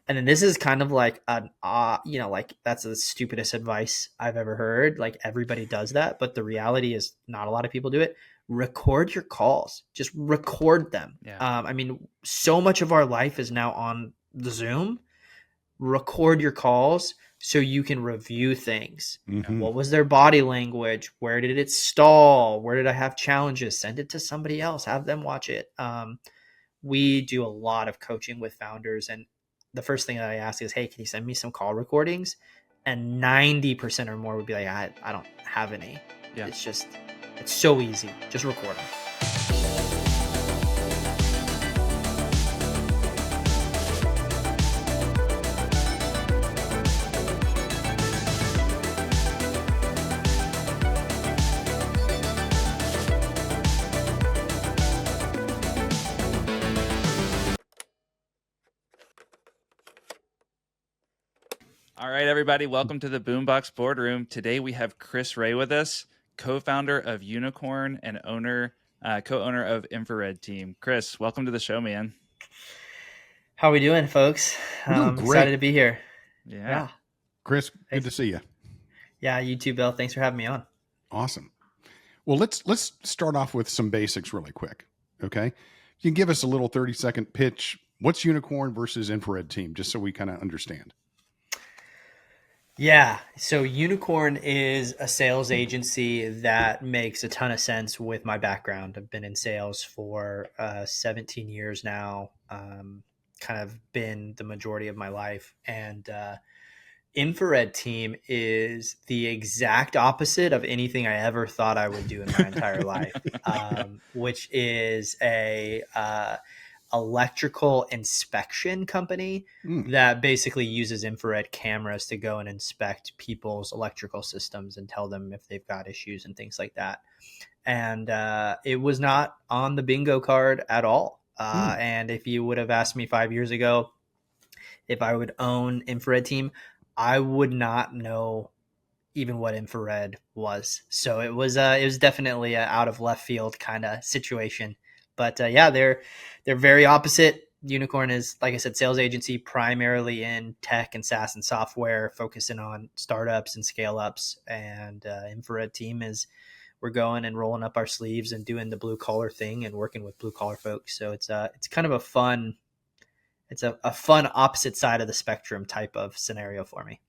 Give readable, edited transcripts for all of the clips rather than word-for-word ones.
And then this is kind of like an, like that's the stupidest advice I've ever heard. Like everybody does that, but the reality is not a lot of people do it. Record your calls. Just record them. Yeah. I mean, so much of our life is now on the Zoom. Record your calls so you can review things. Mm-hmm. What was their body language? Where did it stall? Where did I have challenges? Send it to somebody else. Have them watch it. We do a lot of coaching with founders, and the first thing that I ask is, hey, can you send me some call recordings? And 90% or more would be like, I don't have any. Yeah. It's so easy. Just record them. All right, everybody, welcome to the Boombox Boardroom. Today we have Chris Ray with us, co-founder of Unicrn and co-owner of Infrared Team. Chris, welcome to the show, man. How are we doing, folks? Excited to be here. Yeah. Chris, good to see you. Yeah, you too, Bill. Thanks for having me on. Awesome. Well, let's start off with some basics really quick. Okay. You can give us a little 30-second pitch. What's Unicrn versus Infrared Team, just so we kind of understand. Yeah. So Unicrn is a sales agency that makes a ton of sense with my background. I've been in sales for 17 years now, kind of been the majority of my life. And Infrared Team is the exact opposite of anything I ever thought I would do in my entire life, which is a electrical inspection company that basically uses infrared cameras to go and inspect people's electrical systems and tell them if they've got issues and things like that. And it was not on the bingo card at all. And if you would have asked me 5 years ago if I would own Infrared Team, I would not know even what infrared was. So it was definitely an out of left field kind of situation. But yeah, they're very opposite. Unicrn is, like I said, sales agency, primarily in tech and SaaS and software, focusing on startups and scale ups. And Infrared Team is, we're going and rolling up our sleeves and doing the blue collar thing and working with blue collar folks. So it's kind of a fun opposite side of the spectrum type of scenario for me.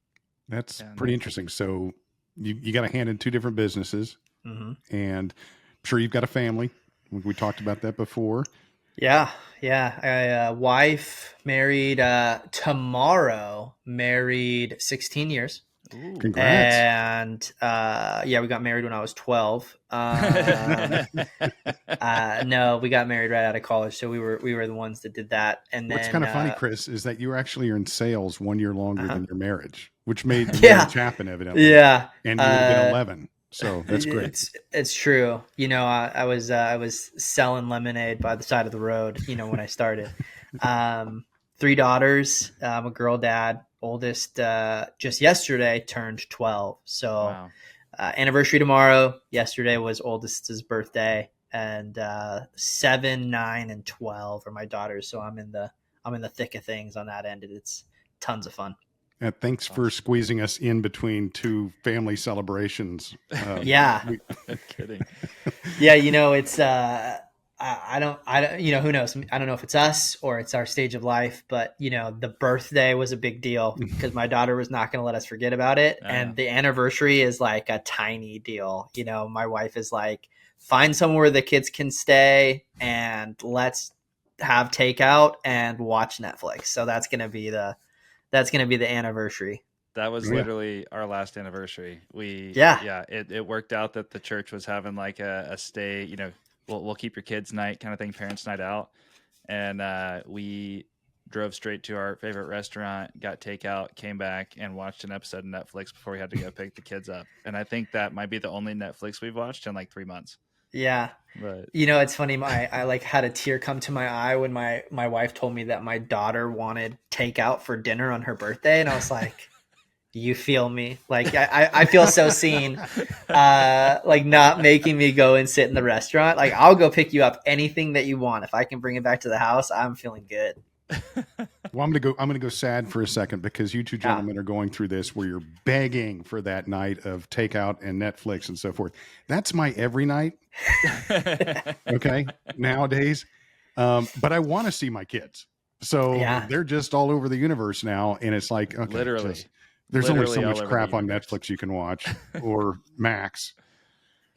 That's pretty interesting. So you got a hand in two different businesses, and I'm sure you've got a family. We talked about that before. Yeah. Wife married tomorrow, married 16 years. Ooh. Congrats. And we got married when I was 12. No, we got married right out of college. So we were the ones that did that. And what's then, kind of funny, Chris, is that you actually are in sales 1 year longer than your marriage, which made the marriage happen, evidently. Yeah. And you would have been 11. So that's great. It's true. You know, I was selling lemonade by the side of the road, when I started. 3 daughters. I'm a girl dad. Oldest just yesterday turned 12. So Wow. Anniversary tomorrow. Yesterday was oldest's birthday, and 7, 9, and 12 are my daughters. So I'm in the thick of things on that end. It's tons of fun. Thanks for squeezing us in between two family celebrations. Yeah. No kidding. Yeah. It's, I don't, who knows? I don't know if it's us or it's our stage of life, but the birthday was a big deal because my daughter was not going to let us forget about it. And the anniversary is like a tiny deal. My wife is like, find somewhere the kids can stay and let's have takeout and watch Netflix. So that's going to be the anniversary. That was literally our last anniversary. It worked out that the church was having like a stay, we'll keep your kids night kind of thing, parents night out. And we drove straight to our favorite restaurant, got takeout, came back and watched an episode of Netflix before we had to go pick the kids up. And I think that might be the only Netflix we've watched in like 3 months. Yeah. But it's funny. I like had a tear come to my eye when my wife told me that my daughter wanted takeout for dinner on her birthday. And I was like, you feel me? Like I feel so seen, like not making me go and sit in the restaurant. Like I'll go pick you up anything that you want. If I can bring it back to the house, I'm feeling good. Well, I'm gonna go sad for a second because you two gentlemen are going through this where you're begging for that night of takeout and Netflix and so forth. That's my every night. Okay, nowadays, but I want to see my kids, so they're just all over the universe now, and it's like, okay, there's only so much crap on Netflix you can watch or Max.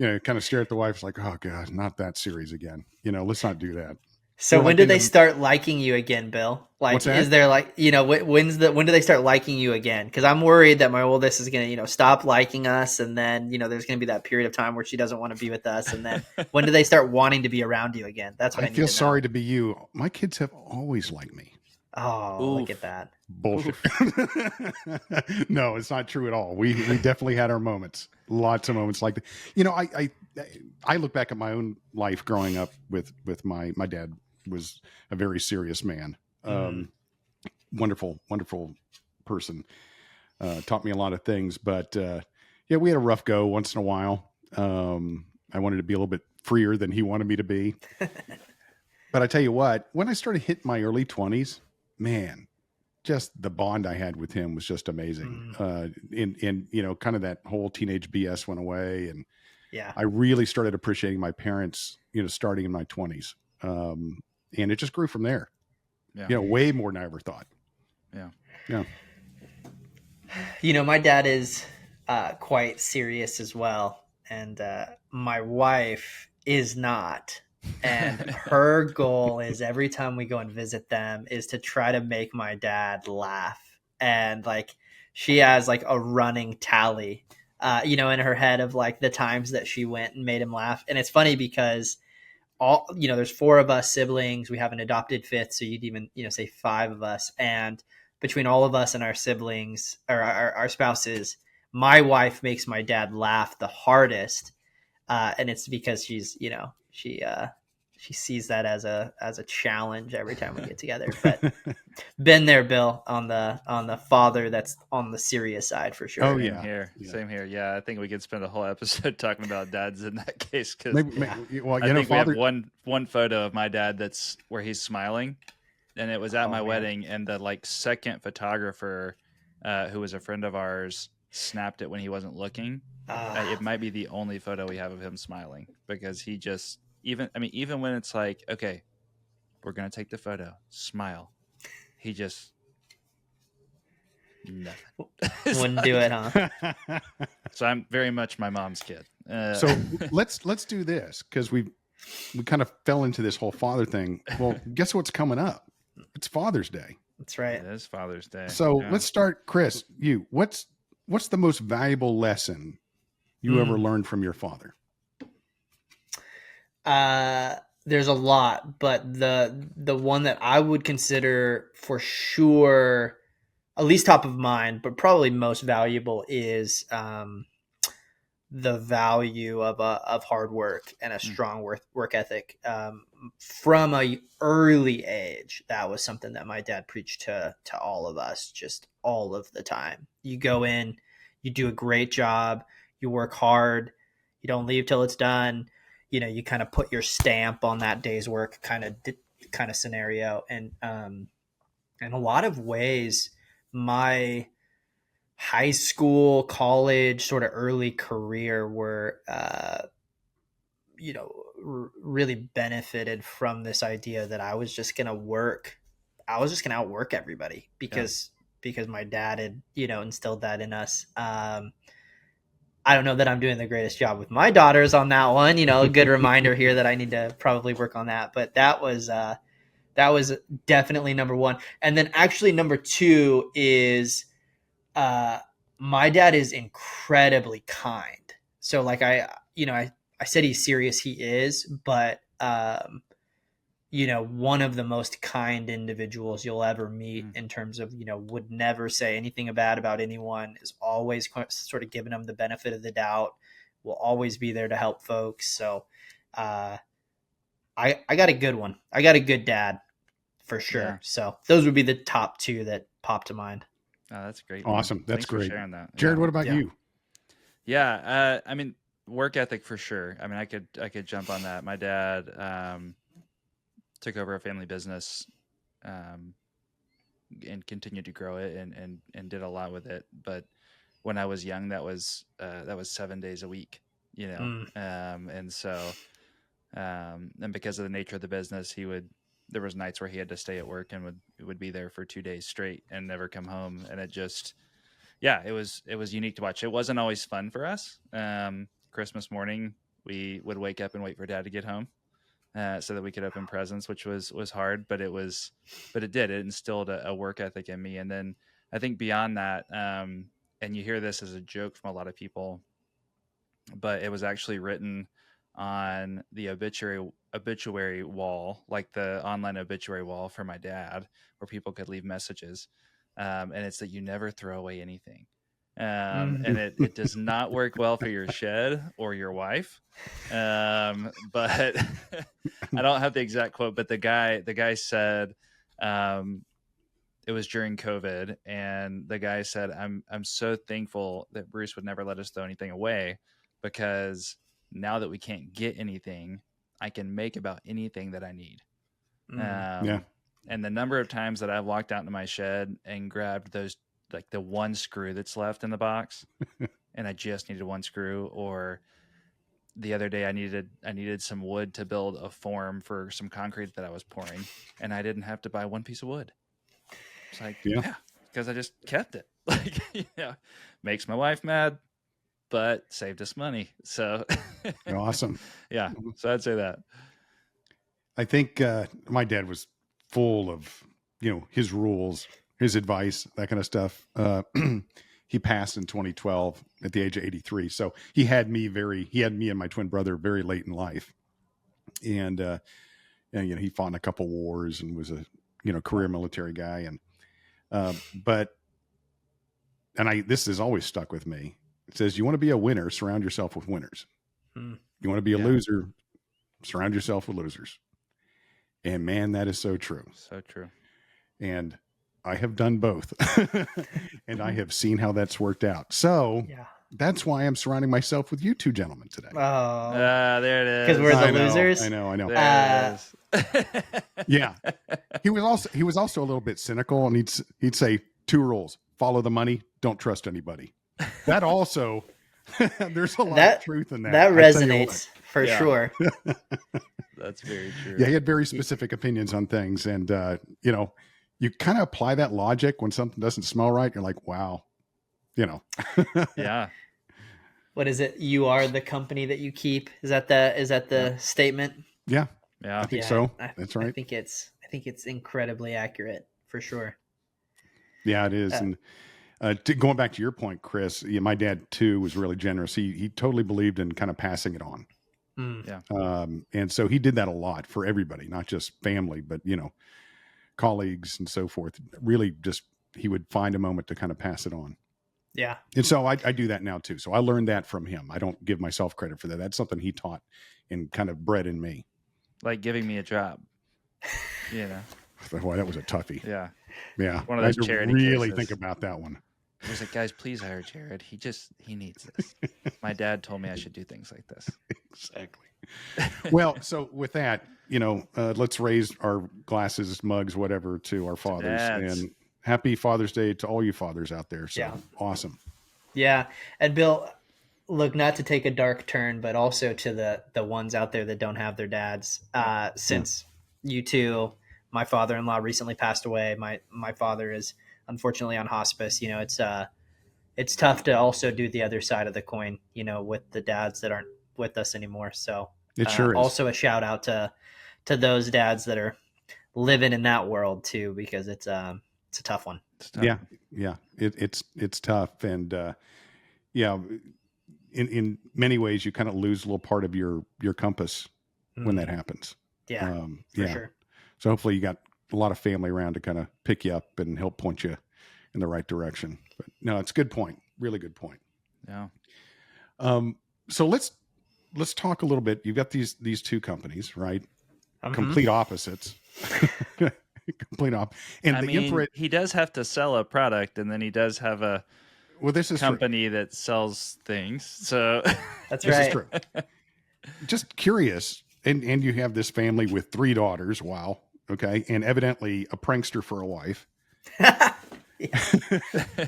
Kind of stare at the wife. It's like, oh god, not that series again. Let's not do that. So when do they start liking you again, Bill? Like, is there like, when do they start liking you again? Because I'm worried that my oldest is going to, stop liking us, and then there's going to be that period of time where she doesn't want to be with us, and then when do they start wanting to be around you again? That's what I need to know. I feel sorry to be you. My kids have always liked me. Oh, look at that bullshit! No, it's not true at all. We definitely had our moments, lots of moments like that. I look back at my own life growing up with my dad. Was a very serious man. Wonderful person. Taught me a lot of things, but we had a rough go once in a while. I wanted to be a little bit freer than he wanted me to be. But I tell you what, when I started hitting my early 20s, man, just the bond I had with him was just amazing. In kind of that whole teenage BS went away, and I really started appreciating my parents, starting in my 20s. And it just grew from there. Way more than I ever thought. Yeah. My dad is quite serious as well, and my wife is not. And her goal is every time we go and visit them is to try to make my dad laugh. And like she has like a running tally, in her head of like the times that she went and made him laugh. And it's funny because there's 4 of us siblings. We have an adopted 5th. So you'd even, say 5 of us. And between all of us and our siblings or our spouses, my wife makes my dad laugh the hardest. And it's because she's, she sees that as a challenge every time we get together. But been there, Bill, on the father that's on the serious side for sure. Oh Same here. Yeah, I think we could spend a whole episode talking about dads in that case because I think we have one photo of my dad that's where he's smiling, and it was at my wedding, and the second photographer, who was a friend of ours, snapped it when he wasn't looking. It might be the only photo we have of him smiling because he just even when it's like, okay, we're gonna take the photo, smile, he just nothing. Wouldn't do it, huh? So I'm very much my mom's kid. So let's do this because we kind of fell into this whole father thing. Well, guess what's coming up? It's Father's Day. That's right. It is Father's Day. So let's start, Chris. What's the most valuable lesson you ever learned from your father? There's a lot, but the one that I would consider for sure, at least top of mind, but probably most valuable is the value of hard work and a strong work ethic. From a early age, that was something that my dad preached to all of us, just all of the time. You go in, you do a great job, you work hard, you don't leave till it's done. You kind of put your stamp on that day's work kind of scenario. And in a lot of ways, my high school, college, sort of early career were, really benefited from this idea that I was just going to work. I was just going to outwork everybody because my dad had, instilled that in us. I don't know that I'm doing the greatest job with my daughters on that one. A good reminder here that I need to probably work on that. But that was definitely number one. And then actually number 2 is my dad is incredibly kind. So like I said he's serious, he is, but one of the most kind individuals you'll ever meet in terms of, would never say anything bad about anyone, is always sort of giving them the benefit of the doubt, will always be there to help folks. So I got a good one. I got a good dad for sure. Yeah. So those would be the top 2 that pop to mind. Oh, that's great. Awesome. That's Thanks great. For sharing that. Jared, what about you? Yeah. Work ethic for sure. I could jump on that. My dad, took over a family business and continued to grow it and did a lot with it. But when I was young, that was 7 days a week, and so and because of the nature of the business, there was nights where he had to stay at work and would be there for 2 days straight and never come home. And it just, it was unique to watch. It wasn't always fun for us. Christmas morning, we would wake up and wait for Dad to get home, so that we could open presents, which was hard, but it instilled a work ethic in me. And then I think beyond that, and you hear this as a joke from a lot of people, but it was actually written on the obituary wall, like the online obituary wall for my dad, where people could leave messages. And it's that you never throw away anything. And it does not work well for your shed or your wife. But I don't have the exact quote, but the guy said, it was during COVID, and the guy said, I'm so thankful that Bruce would never let us throw anything away, because now that we can't get anything, I can make about anything that I need. And the number of times that I've walked out into my shed and grabbed those, like the one screw that's left in the box and I just needed one screw, or the other day I needed some wood to build a form for some concrete that I was pouring, and I didn't have to buy one piece of wood. It's like, because I just kept it. Like, makes my wife mad, but saved us money. So awesome. Yeah. So I'd say that. I think my dad was full of, his rules, his advice, that kind of stuff. He passed in 2012 at the age of 83. So he had me and my twin brother very late in life. And he fought in a couple wars and was a, career military guy. And this has always stuck with me. It says, you want to be a winner, surround yourself with winners. You want to be a loser, surround yourself with losers. And man, that is so true. So true. And I have done both. And I have seen how that's worked out. So that's why I'm surrounding myself with you two gentlemen today. Oh, there it is. Because we're the losers. I know. There it is. Yeah. He was also a little bit cynical, and he'd say 2 rules: follow the money, don't trust anybody. That also, there's a lot of truth in that. That resonates for sure. That's very true. Yeah, he had very specific opinions on things, and you kind of apply that logic when something doesn't smell right. You're like, wow, Yeah. What is it? You are the company that you keep. Is that the statement? Yeah. Yeah. I think so. That's right. I think it's incredibly accurate for sure. Yeah, it is. And going back to your point, Chris, my dad too was really generous. He totally believed in kind of passing it on. Yeah. And so he did that a lot for everybody, not just family, but colleagues and so forth. Really, just he would find a moment to kind of pass it on. Yeah. And so I do that now too. So I learned that from him. I don't give myself credit for that. That's something he taught and kind of bred in me. Like giving me a job. Boy, that was a toughie. Yeah. Yeah. One of those charity really cases. Think about that one. I was like, guys, please hire Jared. He needs this. My dad told me I should do things like this. Exactly. Well, so with that, let's raise our glasses, mugs, whatever, to our fathers, and happy Father's Day to all you fathers out there. So awesome. Yeah. And Bill, look, not to take a dark turn, but also to the ones out there that don't have their dads, since you two, my father-in-law recently passed away. My father is unfortunately on hospice. It's tough to also do the other side of the coin, with the dads that aren't with us anymore. So it sure is. Also a shout out to those dads that are living in that world too, because it's a tough one. Yeah. It's tough. And in many ways you kind of lose a little part of your compass when that happens. Yeah, for sure. So hopefully you got a lot of family around to kind of pick you up and help point you in the right direction. But no, it's a good point. Really good point. Yeah. So let's talk a little bit. You've got these 2 companies, right? Mm-hmm. Complete opposites. Complete op. And he does have to sell a product, and then he does have a company that sells things. So that's this right. is true. Just curious. And you have this family with 3 daughters. Wow. Okay. And evidently a prankster for a wife.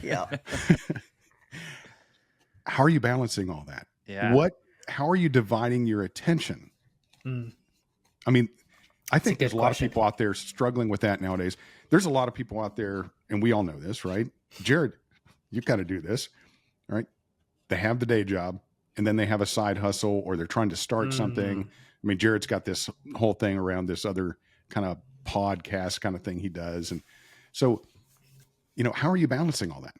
Yeah. How are you balancing all that? Yeah. How are you dividing your attention? Mm. I mean, I That's a think there's good a lot of question. people out there struggling with that nowadays. There's a lot of people out there, and we all know this, right? Jared, you got to do this, right? They have the day job, and then they have a side hustle, or they're trying to start something. I mean, Jared's got this whole thing around this other kind of podcast kind of thing he does. And so, how are you balancing all that?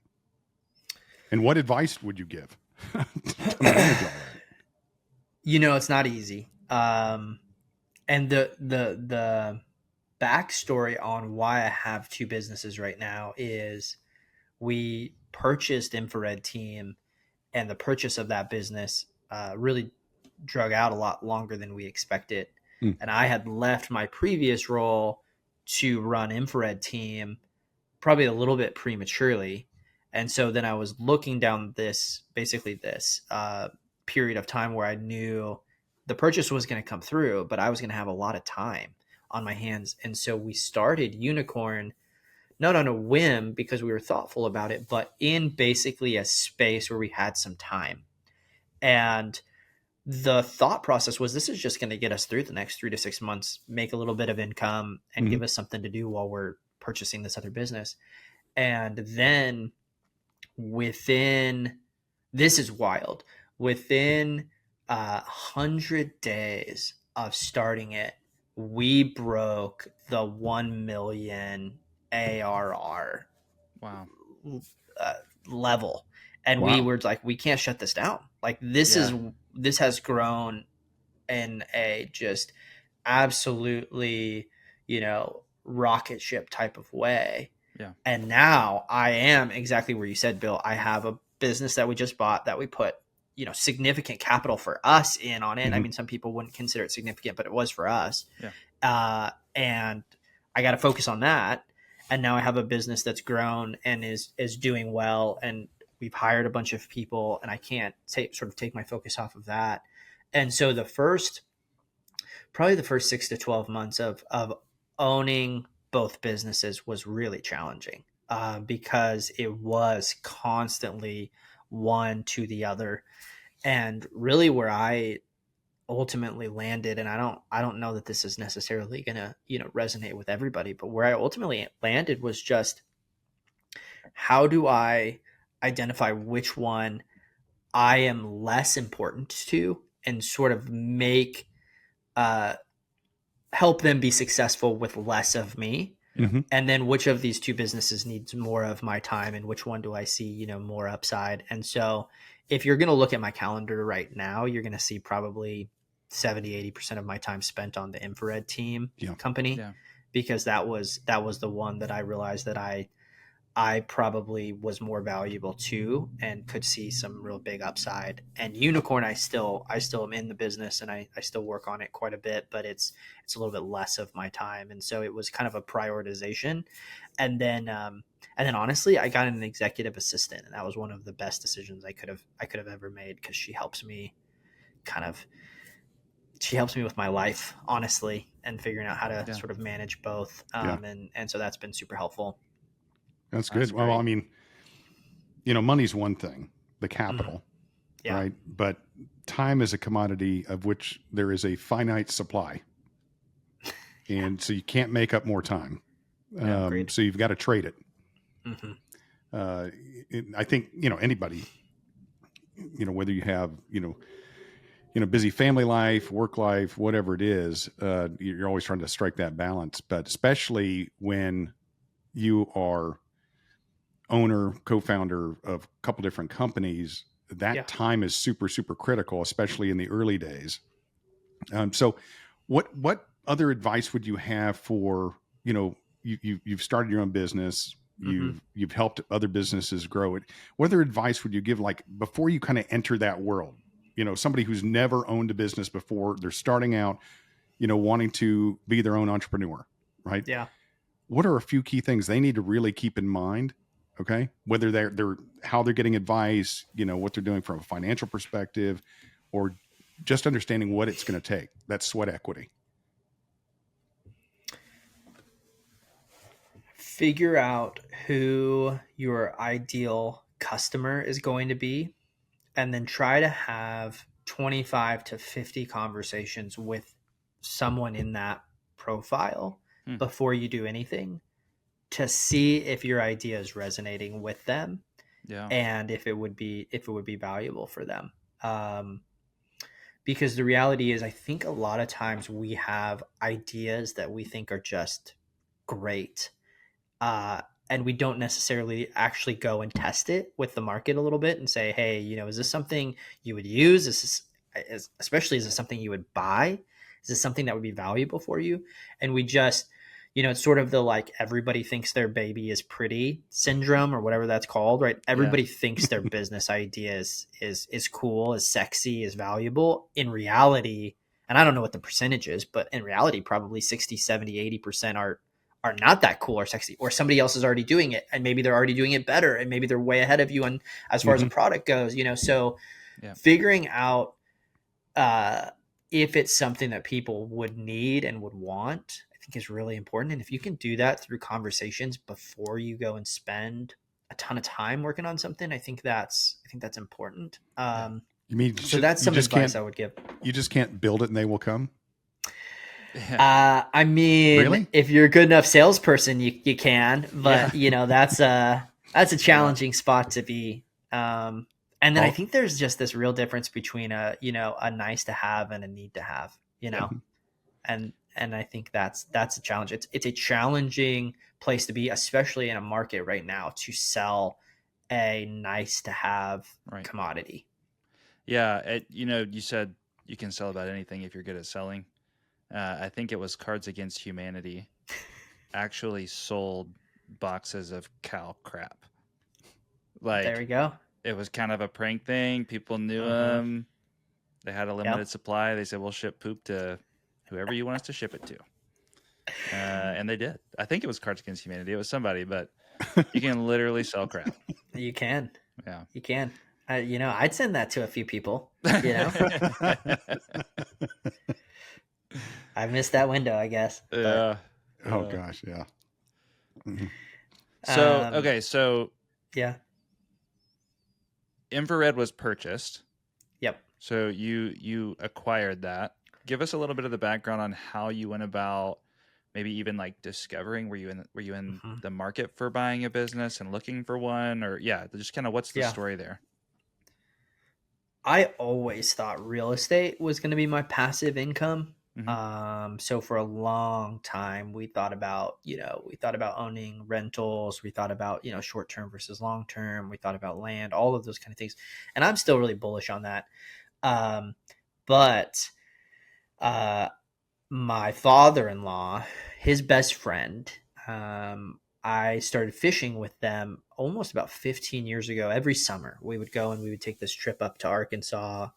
And what advice would you give to manage all that? It's not easy. And the backstory on why I have two businesses right now is we purchased Infrared Team, and the purchase of that business really drug out a lot longer than we expected. Mm. And I had left my previous role to run Infrared Team probably a little bit prematurely. And so then I was looking down this period of time where I knew the purchase was going to come through, but I was going to have a lot of time on my hands. And so we started Unicrn not on a whim because we were thoughtful about it, but in basically a space where we had some time. And the thought process was this is just going to get us through the next 3 to 6 months, make a little bit of income, and give us something to do while we're purchasing this other business. And then within, this is wild, within 100 days of starting it, we broke the 1 million ARR Wow. level. And we were like, we can't shut this down. Like this has grown in a just absolutely, rocket ship type of way. Yeah. And now I am exactly where you said, Bill. I have a business that we just bought that we put, significant capital for us in on it. Mm-hmm. I mean, some people wouldn't consider it significant, but it was for us. Yeah. And I got to focus on that. And now I have a business that's grown and is doing well. And we've hired a bunch of people, and I can't take my focus off of that. And so probably the first 6 to 12 months of owning both businesses was really challenging because it was constantly one to the other. And really where I ultimately landed, and I don't know that this is necessarily going to, resonate with everybody, but where I ultimately landed was just, how do I identify which one I am less important to and sort of make help them be successful with less of me. Mm-hmm. And then which of these two businesses needs more of my time, and which one do I see, more upside? And so if you're going to look at my calendar right now, you're going to see probably 70-80% of my time spent on the Infrared Team company, because that was the one that I realized that I probably was more valuable to and could see some real big upside. And Unicrn, I still am in the business, and I still work on it quite a bit, but it's a little bit less of my time. And so it was kind of a prioritization. And then honestly, I got an executive assistant, and that was one of the best decisions I could have ever made, because she helps me with my life, honestly, and figuring out how to sort of manage both. And so that's been super helpful. That's good. Well, I mean, money's one thing, the capital, right? But time is a commodity of which there is a finite supply. And so you can't make up more time. So you've got to trade it. Mm-hmm. I think, anybody, whether you have, busy family life, work life, whatever it is, you're always trying to strike that balance. But especially when you are owner, co-founder of a couple different companies, that time is super, super critical, especially in the early days. So what other advice would you have for, you've started your own business, you've helped other businesses grow it. What other advice would you give, like before you kind of enter that world, somebody who's never owned a business before, they're starting out, wanting to be their own entrepreneur, right? Yeah. What are a few key things they need to really keep in mind? Okay. Whether they're how they're getting advice, what they're doing from a financial perspective, or just understanding what it's going to take. That's sweat equity. figure out who your ideal customer is going to be, and then try to have 25 to 50 conversations with someone in that profile before you do anything, to see if your idea is resonating with them, and if it would be valuable for them. Because the reality is, I think a lot of times we have ideas that we think are just great, and we don't necessarily actually go and test it with the market a little bit and say, hey, is this something you would use? Especially, is this something you would buy? Is this something that would be valuable for you? And we just, it's sort of the, like, everybody thinks their baby is pretty syndrome, or whatever that's called, right? Everybody thinks their business idea is cool, is sexy, is valuable. In reality, and I don't know what the percentage is, but in reality, probably 60, 70, 80% are not that cool or sexy, or somebody else is already doing it, and maybe they're already doing it better, and maybe they're way ahead of you on as far as a product goes, so figuring out if it's something that people would need and would want, I think is really important. And if you can do that through conversations before you go and spend a ton of time working on something, I think that's important. You mean, so that's some advice I would give. You just can't build it and they will come? I mean, really? If you're a good enough salesperson, you can, but that's a challenging spot to be. And then I think there's just this real difference between a nice to have and a need to have, and I think that's a challenge. It's a challenging place to be, especially in a market right now, to sell a nice to have commodity. Yeah. You said you can sell about anything if you're good at selling. I think it was Cards Against Humanity actually sold boxes of cow crap. Like, there we go. It was kind of a prank thing. People knew them. They had a limited supply. They said, we'll ship poop to whoever you want us to ship it to. And they did. I think it was Cards Against Humanity. It was somebody, but you can literally sell crap. You can. Yeah. You can. I'd send that to a few people, I missed that window, I guess. Yeah. Oh gosh, yeah. Mm-hmm. So okay, so yeah, Infrared was purchased. Yep. So you acquired that. Give us a little bit of the background on how you went about, maybe even like discovering. Were you in the market for buying a business and looking for one, or just kind of what's the story there? I always thought real estate was going to be my passive income. So for a long time we thought about owning rentals. We thought about, short-term versus long-term. We thought about land, all of those kind of things. And I'm still really bullish on that. But my father-in-law, his best friend, I started fishing with them almost about 15 years ago. Every summer we would go and we would take this trip up to Arkansas.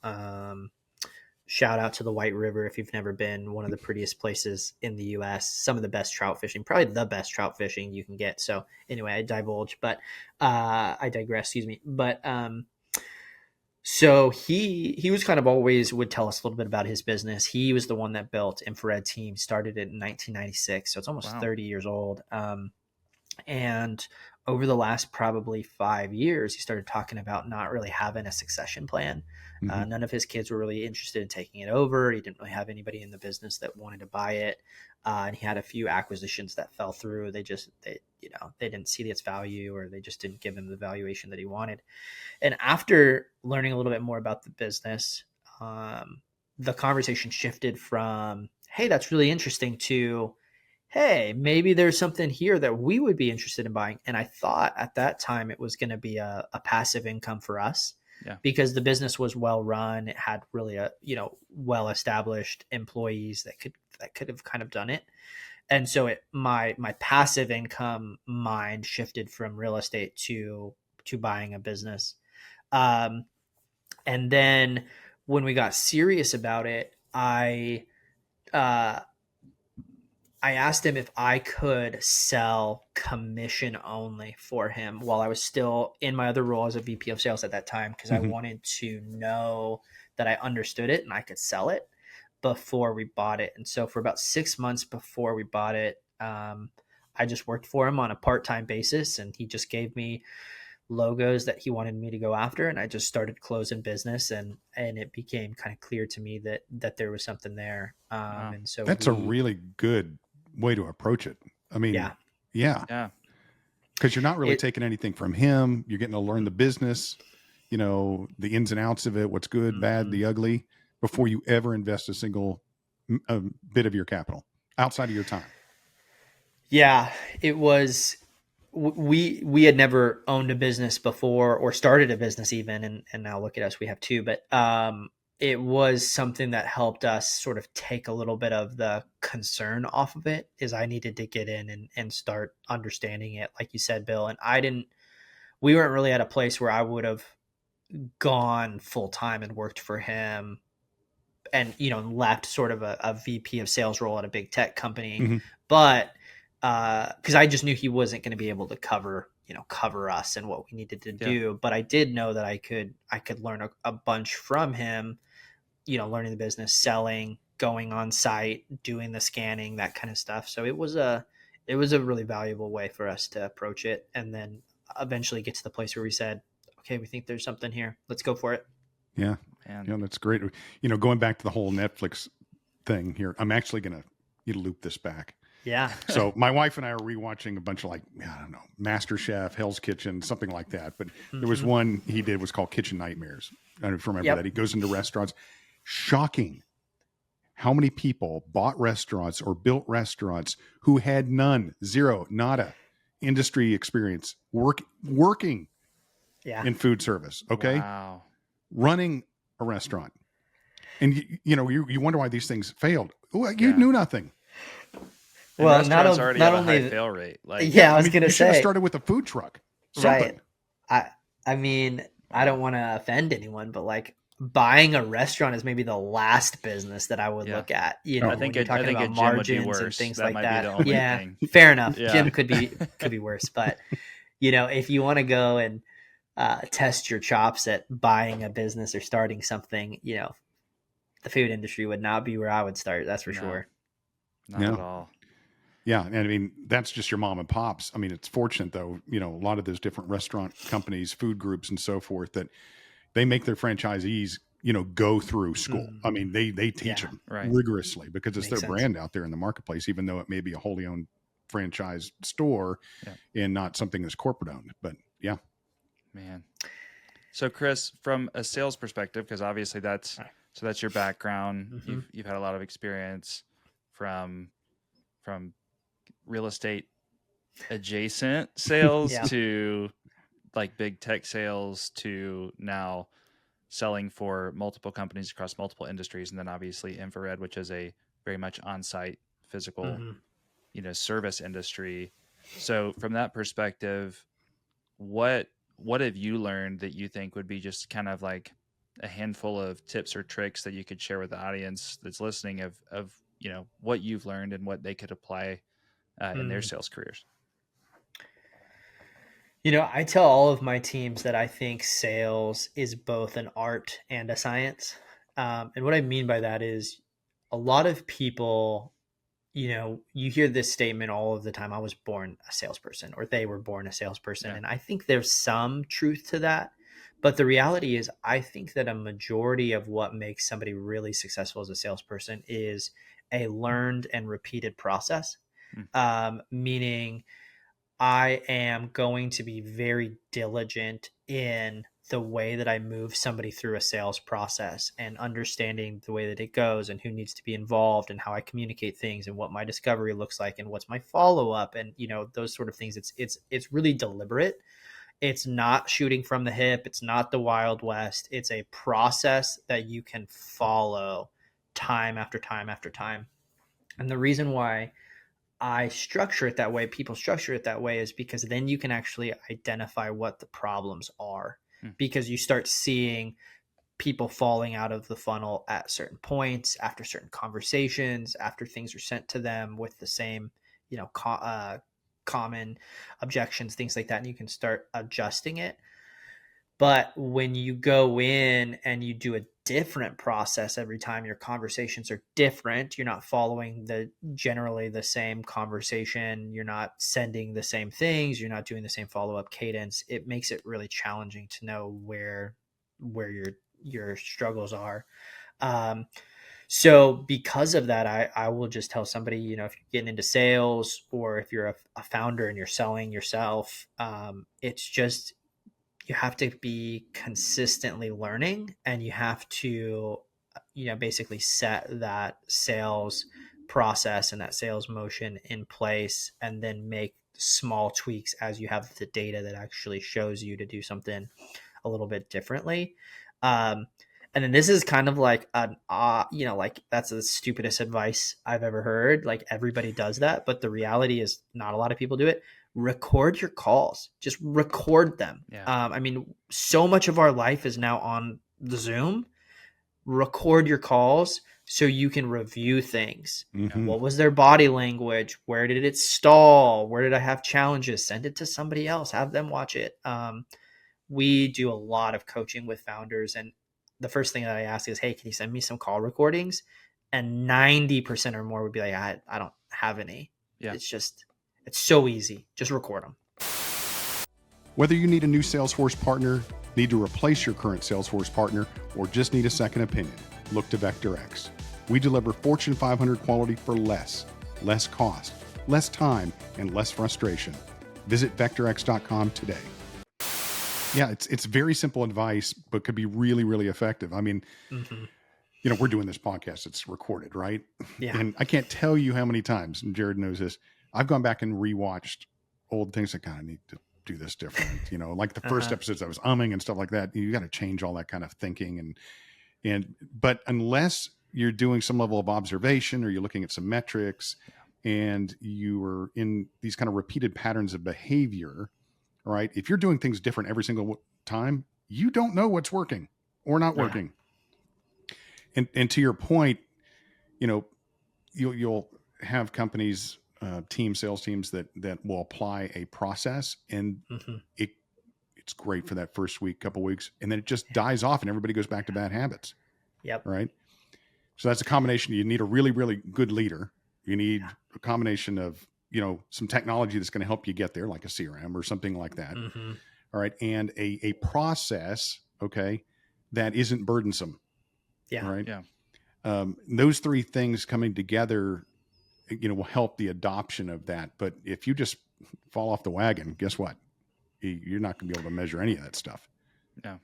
Shout out to the White River. If you've never been, one of the prettiest places in the US, some of the best trout fishing, probably the best trout fishing you can get. So anyway, I digress, excuse me. But, so he was kind of always would tell us a little bit about his business. He was the one that built Infrared Team, started it in 1996. So it's almost 30 years old. And over the last probably 5 years, he started talking about not really having a succession plan. None of his kids were really interested in taking it over. He didn't really have anybody in the business that wanted to buy it. And he had a few acquisitions that fell through. They didn't see its value, or they just didn't give him the valuation that he wanted. And after learning a little bit more about the business, the conversation shifted from, hey, that's really interesting, to, hey, maybe there's something here that we would be interested in buying. And I thought at that time it was going to be a passive income for us, because the business was well run. It had really well established employees that could have kind of done it. And so my passive income mind shifted from real estate to buying a business. And then when we got serious about it, I asked him if I could sell commission only for him while I was still in my other role as a VP of sales at that time, because I wanted to know that I understood it and I could sell it before we bought it. And so for about 6 months before we bought it, I just worked for him on a part-time basis, and he just gave me logos that he wanted me to go after, and I just started closing business, and it became kind of clear to me that there was something there. Wow. And so that's a really good way to approach it. I mean, yeah. Because you're not really taking anything from him. You're getting to learn the business, the ins and outs of it, what's good, bad, the ugly, before you ever invest a single bit of your capital outside of your time. Yeah, it was. We had never owned a business before or started a business even, and now look at us, we have two. But it was something that helped us sort of take a little bit of the concern off of it. Is I needed to get in and start understanding it, like you said, Bill. And I didn't. We weren't really at a place where I would have gone full time and worked for him and left sort of a VP of sales role at a big tech company, but because I just knew he wasn't going to be able to cover us and what we needed to do. But I did know that I could learn a bunch from him, learning the business, selling, going on site, doing the scanning, that kind of stuff. So it was a really valuable way for us to approach it, and then eventually get to the place where we said, okay, we think there's something here. Let's go for it. Yeah. Man. That's great. Going back to the whole Netflix thing here, I'm actually going to loop this back. Yeah. So my wife and I are rewatching a bunch of, like, I don't know, MasterChef, Hell's Kitchen, something like that. But there was one he did was called Kitchen Nightmares. I don't know if you remember that. He goes into restaurants. Shocking how many people bought restaurants or built restaurants who had none, zero, nada industry experience working in food service. Okay. Wow. Running a restaurant. And you wonder why these things failed. Well, you knew nothing. And well, not only have a high fail rate. Like, I was going to say, should have started with a food truck. Something. Right. I mean, I don't want to offend anyone, but like buying a restaurant is maybe the last business that I would look at. I think you're talking about margins and things like that. Yeah, fair enough. Gym could be worse, but if you want to go and test your chops at buying a business or starting something, the food industry would not be where I would start. That's for sure. Not at all. Yeah. And I mean, that's just your mom and pops. I mean, it's fortunate though, a lot of those different restaurant companies, food groups and so forth, that they make their franchisees, go through school. I mean, they teach them rigorously because it's their brand out there in the marketplace, even though it may be a wholly owned franchise store and not something that's corporate owned. But yeah. Man. So Chris, from a sales perspective, because obviously that's your background. You've had a lot of experience from real estate adjacent sales to like big tech sales to now selling for multiple companies across multiple industries. And then obviously infrared, which is a very much on-site physical, service industry. So from that perspective, what have you learned that you think would be just kind of like a handful of tips or tricks that you could share with the audience that's listening of what you've learned and what they could apply in their sales careers? I tell all of my teams that I think sales is both an art and a science. And what I mean by that is a lot of people, you hear this statement all of the time, I was born a salesperson, or they were born a salesperson. And I think there's some truth to that. But the reality is, I think that a majority of what makes somebody really successful as a salesperson is a learned and repeated process. Meaning I am going to be very diligent in the way that I move somebody through a sales process and understanding the way that it goes and who needs to be involved and how I communicate things and what my discovery looks like and what's my follow-up and, those sort of things. It's really deliberate. It's not shooting from the hip. It's not the Wild West. It's a process that you can follow time after time after time. And the reason why I structure it that way, people structure it that way, is because then you can actually identify what the problems are, because you start seeing people falling out of the funnel at certain points, after certain conversations, after things are sent to them with the same, common objections, things like that. And you can start adjusting it. But when you go in and you do a different process every time. Your conversations are different. You're not following generally the same conversation. You're not sending the same things. You're not doing the same follow-up cadence. It makes it really challenging to know where your struggles are. So because of that, I will just tell somebody, if you're getting into sales or if you're a founder and you're selling yourself, it's just, you have to be consistently learning, and you have to, basically set that sales process and that sales motion in place, and then make small tweaks as you have the data that actually shows you to do something a little bit differently. Um, and then this is kind of like like that's the stupidest advice I've ever heard. Like, everybody does that, but the reality is not a lot of people do it. Record your calls. Just record them. Yeah. I mean, so much of our life is now on the Zoom. Record your calls so you can review things. Mm-hmm. What was their body language? Where did it stall? Where did I have challenges? Send it to somebody else. Have them watch it. We do a lot of coaching with founders, and the first thing that I ask is, hey, can you send me some call recordings? And 90% or more would be like, I don't have any. Yeah. It's so easy. Just record them. Whether you need a new Salesforce partner, need to replace your current Salesforce partner, or just need a second opinion, look to VectorX. We deliver Fortune 500 quality for less cost, less time, and less frustration. Visit VectorX.com today. Yeah, it's very simple advice, but could be really, really effective. I mean, we're doing this podcast, it's recorded, right? Yeah. And I can't tell you how many times, and Jared knows this, I've gone back and rewatched old things that kind of need to do this different. Like the first episodes I was umming and stuff like that. You got to change all that kind of thinking. But unless you're doing some level of observation or you're looking at some metrics and you are in these kind of repeated patterns of behavior, right? If you're doing things different every single time, you don't know what's working or not working. And to your point, you'll have companies, sales teams that will apply a process, and it's great for that first week, couple weeks, and then it just dies off and everybody goes back to bad habits. Yep. Right. So that's a combination. You need a really, really good leader. You need a combination of, some technology that's going to help you get there, like a CRM or something like that. All right. And a process, okay, that isn't burdensome. Yeah. All right. Yeah. Those three things coming together, will help the adoption of that. But if you just fall off the wagon, guess what? You're not going to be able to measure any of that stuff. No.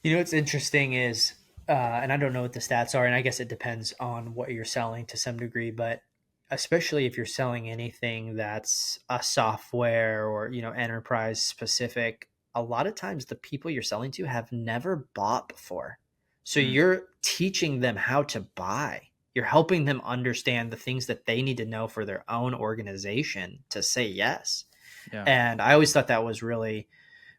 What's interesting is, and I don't know what the stats are, and I guess it depends on what you're selling to some degree, but especially if you're selling anything that's a software or, enterprise specific, a lot of times the people you're selling to have never bought before. So you're teaching them how to buy. You're helping them understand the things that they need to know for their own organization to say yes. Yeah. And I always thought that was really,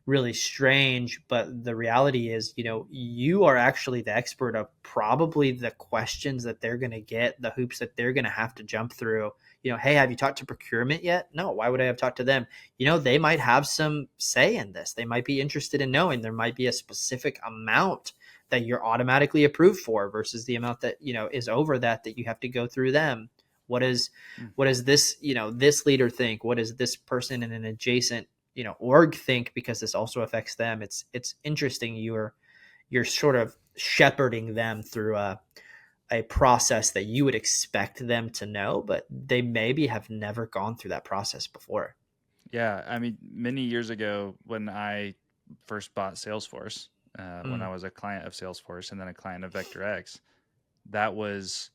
really strange. But the reality is, you are actually the expert of probably the questions that they're going to get, the hoops that they're going to have to jump through. Hey, have you talked to procurement yet? No. Why would I have talked to them? They might have some say in this. They might be interested in knowing. There might be a specific amount that you're automatically approved for versus the amount that, is over that you have to go through them. What is this, this leader think? What does this person in an adjacent, org think? Because this also affects them. It's interesting. You're sort of shepherding them through a process that you would expect them to know, but they maybe have never gone through that process before. Yeah. I mean, many years ago when I first bought Salesforce, when I was a client of Salesforce and then a client of VectorX, that was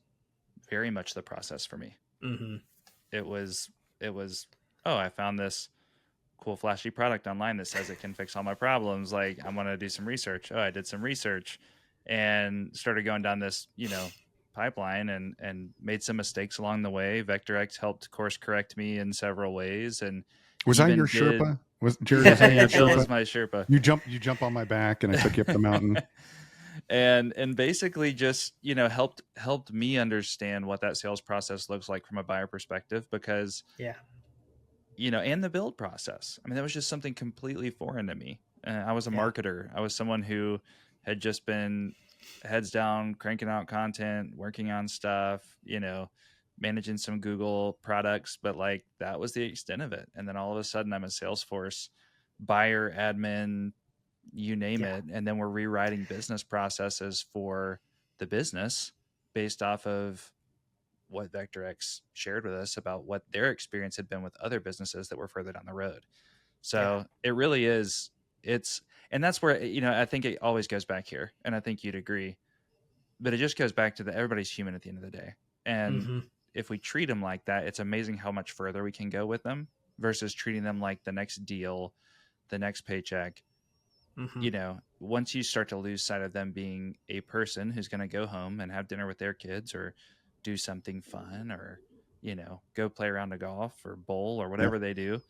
very much the process for me. It was, oh, I found this cool flashy product online that says it can fix all my problems. Like, I'm going to do some research. Oh, I did some research and started going down this, pipeline and made some mistakes along the way. VectorX helped course correct me in several ways. And was I your Sherpa? Was Jared? Yeah, Bill was my Sherpa. You jump on my back and I took you up the mountain. and basically just, helped me understand what that sales process looks like from a buyer perspective, because, and the build process. I mean, that was just something completely foreign to me. I was a marketer. I was someone who had just been, heads down, cranking out content, working on stuff, managing some Google products, but like that was the extent of it. And then all of a sudden I'm a Salesforce buyer, admin, you name Yeah. it. And then we're rewriting business processes for the business based off of what VectorX shared with us about what their experience had been with other businesses that were further down the road. Yeah. So it really is, and that's where, I think it always goes back here. And I think you'd agree, but it just goes back to everybody's human at the end of the day. And Mm-hmm. if we treat them like that, it's amazing how much further we can go with them versus treating them like the next deal, the next paycheck. Mm-hmm. Once you start to lose sight of them being a person who's going to go home and have dinner with their kids or do something fun or, go play around a golf or bowl or Yeah. whatever they do,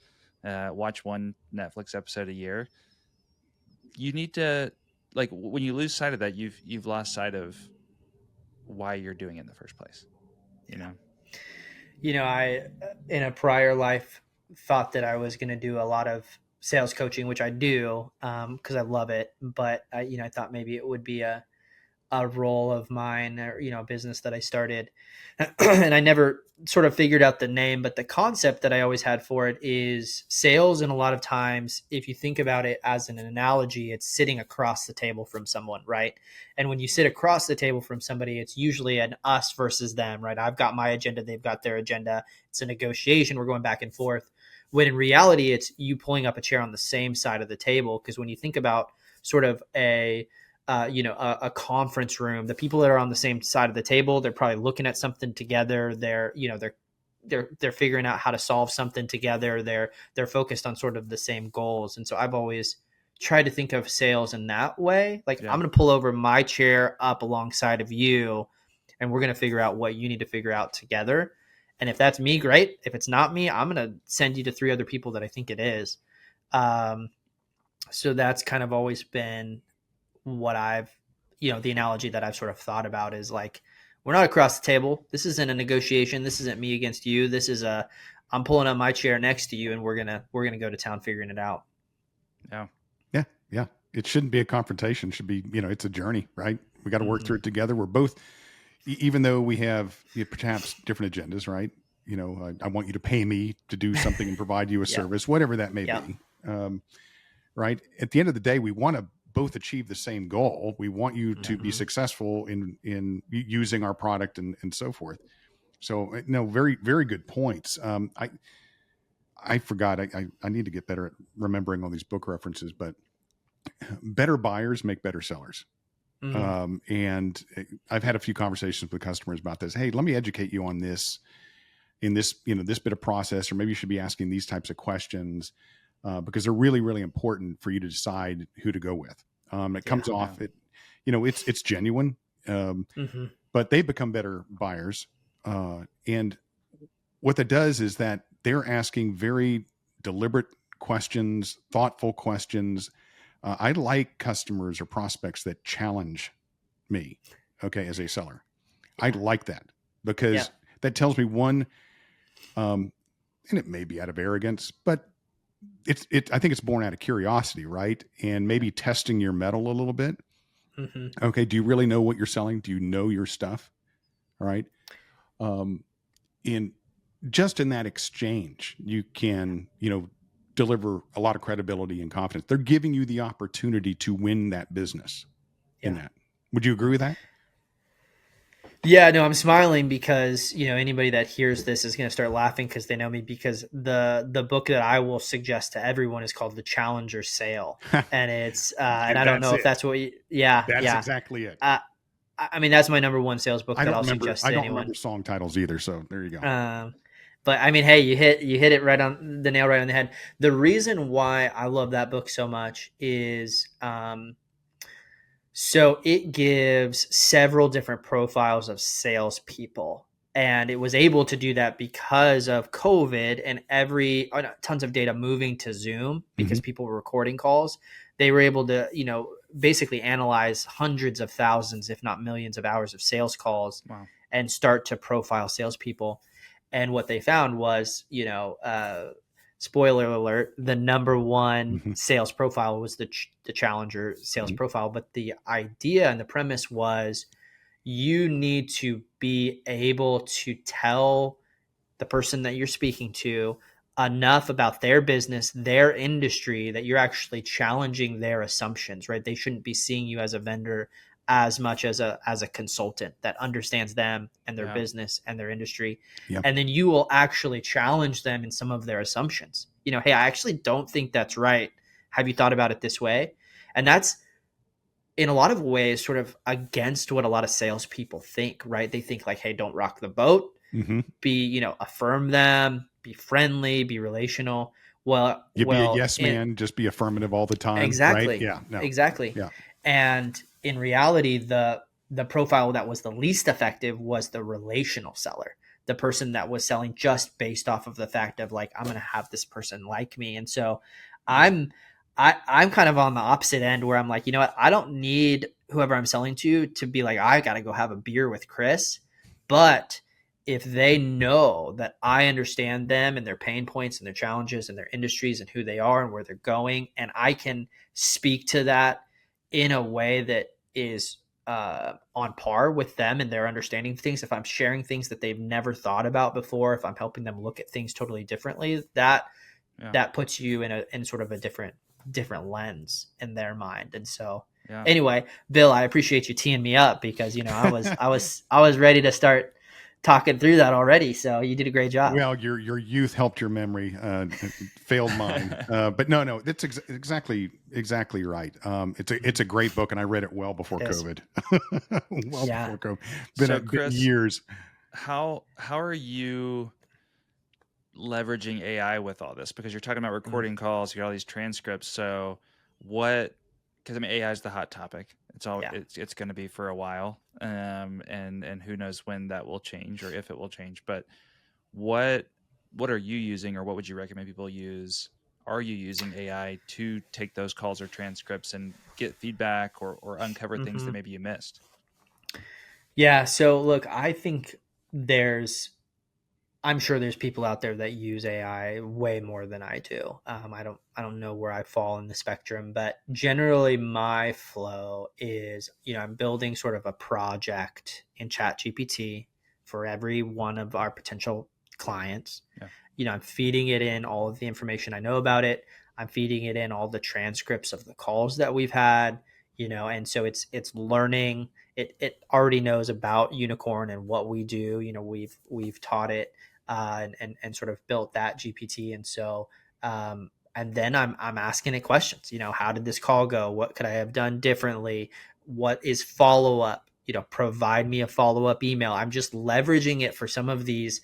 watch one Netflix episode a year. You need to, like, when you lose sight of that, you've lost sight of why you're doing it in the first place. I, in a prior life, thought that I was going to do a lot of sales coaching, which I do, because I love it. But I thought maybe it would be a role of mine, or a business that I started. And I never sort of figured out the name, but the concept that I always had for it is sales. And a lot of times, if you think about it as an analogy, it's sitting across the table from someone, right? And when you sit across the table from somebody, it's usually an us versus them, right? I've got my agenda, they've got their agenda. It's a negotiation, we're going back and forth. When in reality, it's you pulling up a chair on the same side of the table. Because when you think about sort of a conference room, the people that are on the same side of the table, they're probably looking at something together. They're figuring out how to solve something together. They're focused on sort of the same goals. And so I've always tried to think of sales in that way. Like, Yeah. I'm going to pull over my chair up alongside of you, and we're going to figure out what you need to figure out together. And if that's me, great. If it's not me, I'm going to send you to 3 other people that I think it is. So that's kind of always been what the analogy that I've sort of thought about is like, we're not across the table. This isn't a negotiation. This isn't me against you. I'm pulling up my chair next to you, and we're going to go to town figuring it out. Yeah. Yeah. Yeah. It shouldn't be a confrontation. It should be, it's a journey, right? We got to work through it together. We're both, even though we have perhaps different agendas, right? I want you to pay me to do something and provide you a service, whatever that may be. Right. At the end of the day, we want to both achieve the same goal. We want you to be successful in using our product and so forth. So no, very, very good points. I forgot, I need to get better at remembering all these book references, but better buyers make better sellers. And I've had a few conversations with customers about this. Hey, let me educate you on this in this, this bit of process, or maybe you should be asking these types of questions. Because they're really, really important for you to decide who to go with. It comes off, it's genuine, but they become better buyers. And what that does is that they're asking very deliberate questions, thoughtful questions. I like customers or prospects that challenge me, as a seller. I like that because that tells me one, and it may be out of arrogance, but I think it's born out of curiosity, right? And maybe testing your mettle a little bit. Okay. Do you really know what you're selling? Do you know your stuff? All right. In that exchange, you can, deliver a lot of credibility and confidence. They're giving you the opportunity to win that business in that. Would you agree with that? Yeah, no, I'm smiling because, anybody that hears this is going to start laughing because they know me, because the book that I will suggest to everyone is called The Challenger Sale. And it's, and I don't know if that's what that's exactly it. I mean, that's my number one sales book that I'll suggest to anyone. I don't remember song titles either. So there you go. But I mean, hey, you hit it right on the nail, right on the head. The reason why I love that book so much is, so it gives several different profiles of salespeople, and it was able to do that because of COVID and tons of data moving to Zoom because people were recording calls. They were able to, basically analyze hundreds of thousands, if not millions of hours of sales calls and start to profile salespeople. And what they found was, spoiler alert, the number one Mm-hmm. sales profile was the challenger sales Mm-hmm. profile. But the idea and the premise was you need to be able to tell the person that you're speaking to enough about their business, their industry, that you're actually challenging their assumptions, right? They shouldn't be seeing you as a vendor as much as a consultant that understands them and their Yeah. business and their industry. Yeah. And then you will actually challenge them in some of their assumptions. Hey, I actually don't think that's right. Have you thought about it this way? And that's in a lot of ways sort of against what a lot of salespeople think, right? They think like, hey, don't rock the boat, Mm-hmm. be, affirm them, be friendly, be relational. You be a yes In man, just be affirmative all the time, right? exactly, Yeah, no, exactly. yeah, And in reality, the profile that was the least effective was the relational seller, the person that was selling just based off of the fact of like, I'm going to have this person like me. And so I'm, I'm kind of on the opposite end where I'm like, you know what? I don't need whoever I'm selling to be like, I got to go have a beer with Chris. But if they know that I understand them and their pain points and their challenges and their industries and who they are and where they're going, and I can speak to that in a way that is on par with them and their understanding of things, if I'm sharing things that they've never thought about before, if I'm helping them look at things totally differently, that puts you in sort of a different lens in their mind. And so anyway, Bill, I appreciate you teeing me up because I was ready to start talking through that already. So you did a great job. Well, your youth helped your memory, failed mine. But no, that's exactly right. It's a great book, and I read it well before COVID. Before COVID. Been years. How are you leveraging AI with all this? Because you're talking about recording calls, you got all these transcripts. So what? Because AI is the hot topic. It's all it's going to be for a while, and who knows when that will change or if it will change. But what are you using, or what would you recommend people use? Are you using AI to take those calls or transcripts and get feedback or uncover things that maybe you missed? Yeah. So look, I think I'm sure there's people out there that use AI way more than I do. I don't know where I fall in the spectrum, but generally my flow is, I'm building sort of a project in ChatGPT for every one of our potential clients. Yeah. I'm feeding it in all of the information I know about it. I'm feeding it in all the transcripts of the calls that we've had, and so it's learning. It already knows about Unicrn and what we do. We've taught it and sort of built that GPT. And so, and then I'm asking it questions, how did this call go? What could I have done differently? What is follow-up? Provide me a follow-up email. I'm just leveraging it for some of these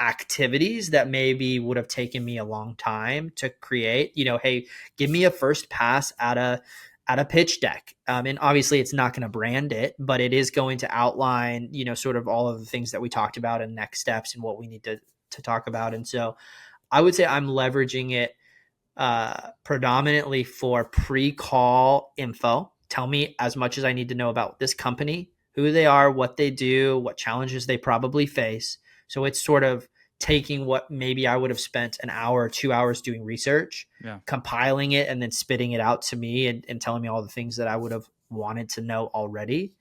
activities that maybe would have taken me a long time to create. Hey, give me a first pass at a pitch deck. And obviously it's not going to brand it, but it is going to outline, sort of all of the things that we talked about and next steps and what we need to talk about. And so I would say I'm leveraging it predominantly for pre-call info. Tell me as much as I need to know about this company, who they are, what they do, what challenges they probably face. So it's sort of taking what maybe I would have spent an hour or 2 hours doing research, compiling it, and then spitting it out to me and telling me all the things that I would have wanted to know already.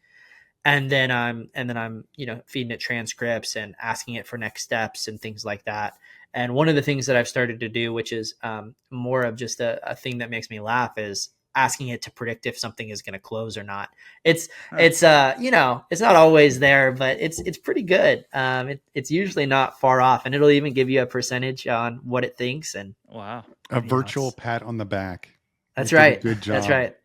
And then I'm feeding it transcripts and asking it for next steps and things like that. And one of the things that I've started to do, which is more of just a thing that makes me laugh, is asking it to predict if something is going to close or not. It's not always there, but it's pretty good. It's usually not far off, and it'll even give you a percentage on what it thinks. And wow, a virtual pat on the back. That's right. Good job. That's right.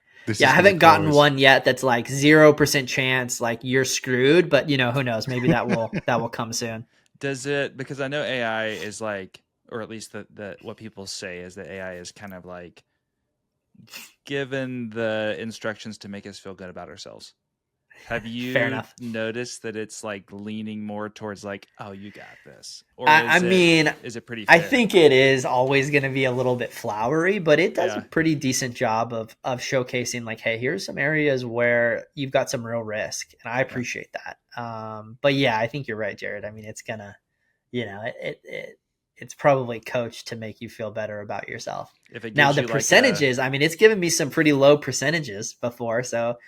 I haven't gotten one yet that's like 0% chance, like you're screwed, but who knows? Maybe that will come soon. Does it, because I know AI is like, or at least the what people say is that AI is kind of like given the instructions to make us feel good about ourselves. Have you noticed that it's like leaning more towards like, oh, you got this? Or is it pretty fair? I think it is always going to be a little bit flowery, but it does a pretty decent job of showcasing like, hey, here's some areas where you've got some real risk. And I appreciate that. But yeah, I think you're right, Jared. I mean, it's gonna, it's probably coached to make you feel better about yourself. If it now gives the you percentages, I mean, it's given me some pretty low percentages before, so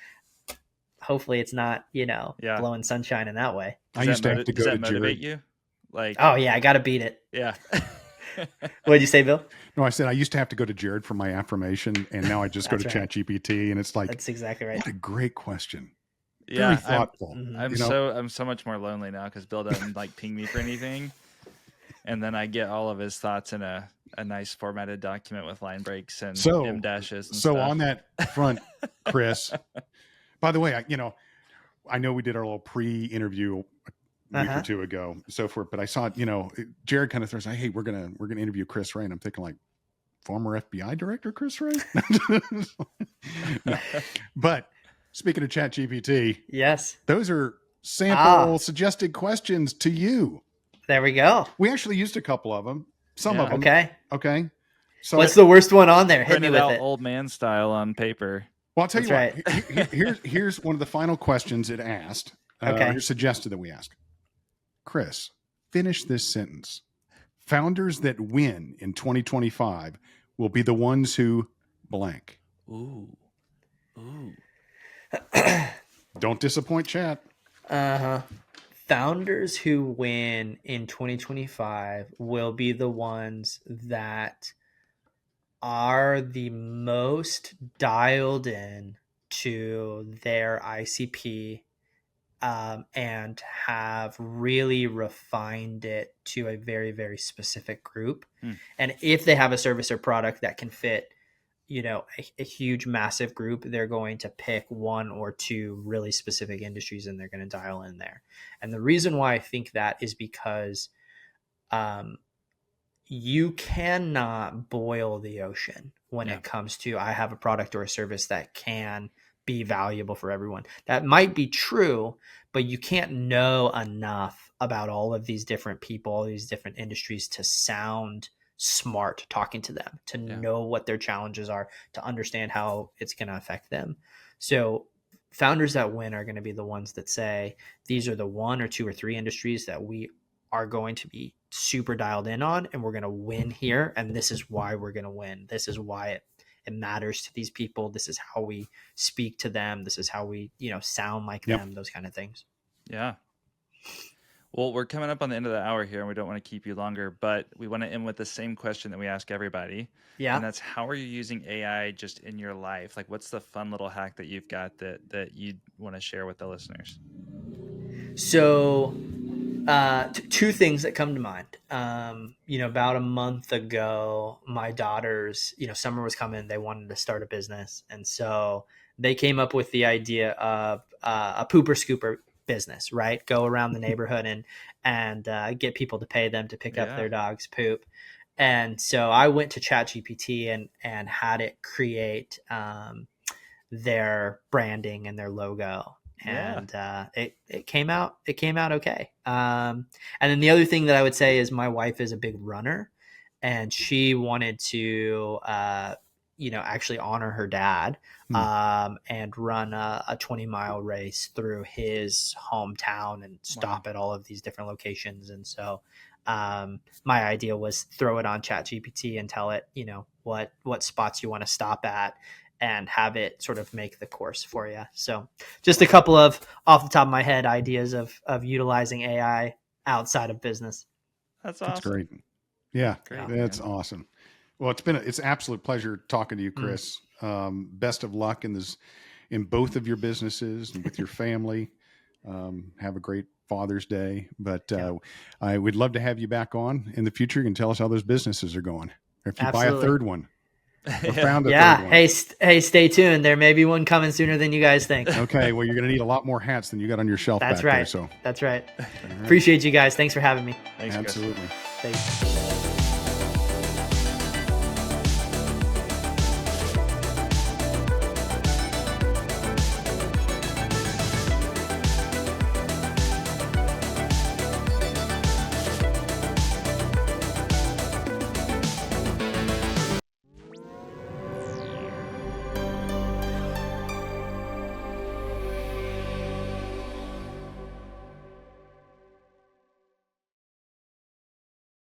hopefully it's not, blowing sunshine in that way. I used to have to go to motivate Jared. You? Like, oh yeah, I got to beat it. Yeah. What did you say, Bill? No, I said I used to have to go to Jared for my affirmation, and now I just go to ChatGPT, and it's like, that's exactly right. What a great question. Yeah, very thoughtful. I'm so much more lonely now because Bill doesn't like ping me for anything, and then I get all of his thoughts in a nice formatted document with line breaks and M dashes. And so stuff. On that front, Chris. By the way, I know we did our little pre-interview a week or two ago, so forth. But I saw, Jared kind of throws, "Hey, we're gonna interview Chris Ray," and I'm thinking like, former FBI director Chris Ray. No. But speaking of ChatGPT, yes, those are sample suggested questions to you. There we go. We actually used a couple of them. Some of them. Okay. So what's the worst one on there? Hit me with it. Old man style on paper. Well, I'll tell you what. Here's one of the final questions it asked. Or suggested that we ask. Chris, finish this sentence. Founders that win in 2025 will be the ones who blank. Ooh. Don't disappoint chat. Founders who win in 2025 will be the ones that are the most dialed in to their ICP and have really refined it to a very, very specific group. And if they have a service or product that can fit, a huge, massive group, they're going to pick one or two really specific industries and they're going to dial in there. And the reason why I think that is because you cannot boil the ocean when it comes to, I have a product or a service that can be valuable for everyone. That might be true, but you can't know enough about all of these different people, all these different industries to sound smart talking to them, to know what their challenges are, to understand how it's going to affect them. So founders that win are going to be the ones that say, these are the 1 or 2 or 3 industries that we are going to be super dialed in on, and we're going to win here. And this is why we're going to win. This is why it matters to these people. This is how we speak to them. This is how we, sound like them, those kind of things. Yeah. Well, we're coming up on the end of the hour here and we don't want to keep you longer, but we want to end with the same question that we ask everybody. Yeah. And that's, how are you using AI just in your life? Like, what's the fun little hack that you've got that you want to share with the listeners? So, 2 things that come to mind. About a month ago, my daughters, summer was coming, they wanted to start a business. And so they came up with the idea of a pooper scooper business, right? Go around the neighborhood and get people to pay them to pick up their dog's poop. And so I went to ChatGPT and had it create their branding and their logo. And it came out okay. And then the other thing that I would say is my wife is a big runner, and she wanted to actually honor her dad and run a 20-mile race through his hometown and stop at all of these different locations. And so my idea was throw it on ChatGPT and tell it, what spots you want to stop at, and have it sort of make the course for you. So just a couple of off the top of my head ideas of utilizing AI outside of business. That's awesome. That's great. Yeah, that's awesome. Well, it's an absolute pleasure talking to you, Chris. Best of luck in both of your businesses and with your family. Have a great Father's Day. But I would love to have you back on in the future. You can tell us how those businesses are going. Or if you buy a third one. Or found a third one. Hey, stay tuned. There may be one coming sooner than you guys think. Okay, well, you're going to need a lot more hats than you got on your shelf back there. So That's right. Appreciate you guys. Thanks for having me. Thanks, absolutely. Thanks.